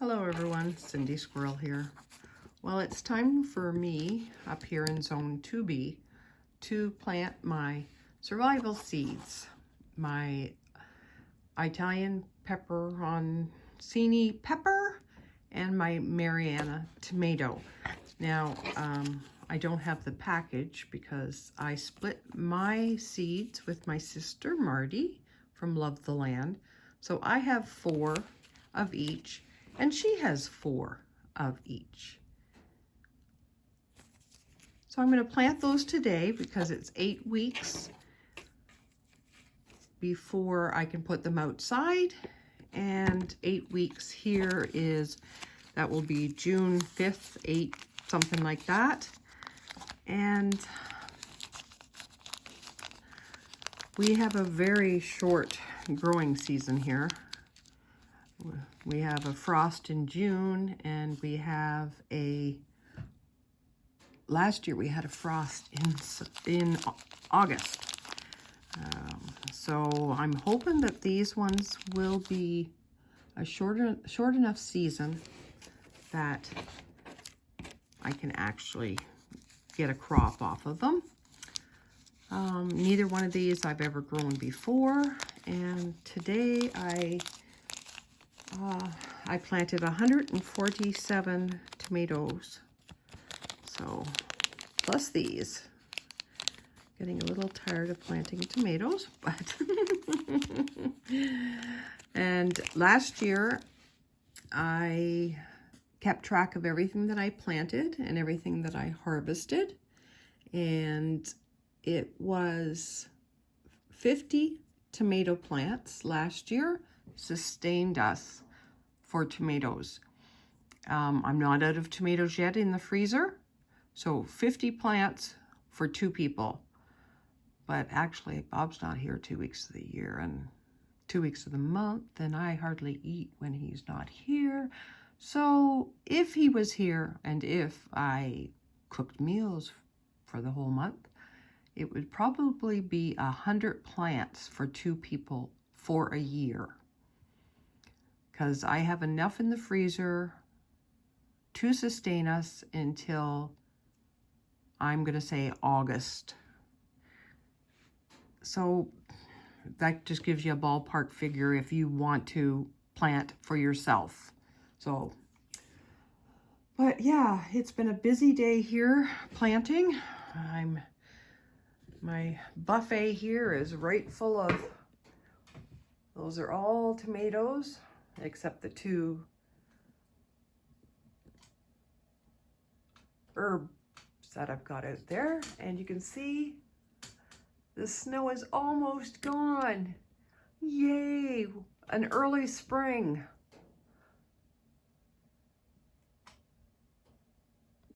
Hello everyone, Cindy Squirrel here. Well, it's time for me up here in Zone 2B to plant my survival seeds. My Italian pepperoncini pepper and my Mariana tomato. Now, I don't have the package because I split my seeds with my sister Marty from Love the Land. So I have 4 of each. And she has 4 of each. So I'm going to plant those today because it's 8 weeks before I can put them outside. And 8 weeks here that will be June 5th, 8, something like that. And we have a very short growing season here. We have a frost in June, and we have last year we had a frost in August. So I'm hoping that these ones will be a short enough season that I can actually get a crop off of them. Neither one of these I've ever grown before, and today I planted 147 tomatoes, so plus these. Getting a little tired of planting tomatoes, but and last year I kept track of everything that I planted and everything that I harvested, and it was 50 tomato plants last year sustained us for tomatoes. I'm not out of tomatoes yet in the freezer, so 50 plants for 2 people. But actually, Bob's not here 2 weeks of the year and 2 weeks of the month, and I hardly eat when he's not here. So if he was here and if I cooked meals for the whole month, it would probably be 100 plants for 2 people for a year. Because I have enough in the freezer to sustain us until, I'm going to say, August. So that just gives you a ballpark figure if you want to plant for yourself. So, but yeah, it's been a busy day here planting. My buffet here is right full of, those are all tomatoes, except the 2 herbs that I've got out there. And you can see the snow is almost gone. Yay, an early spring.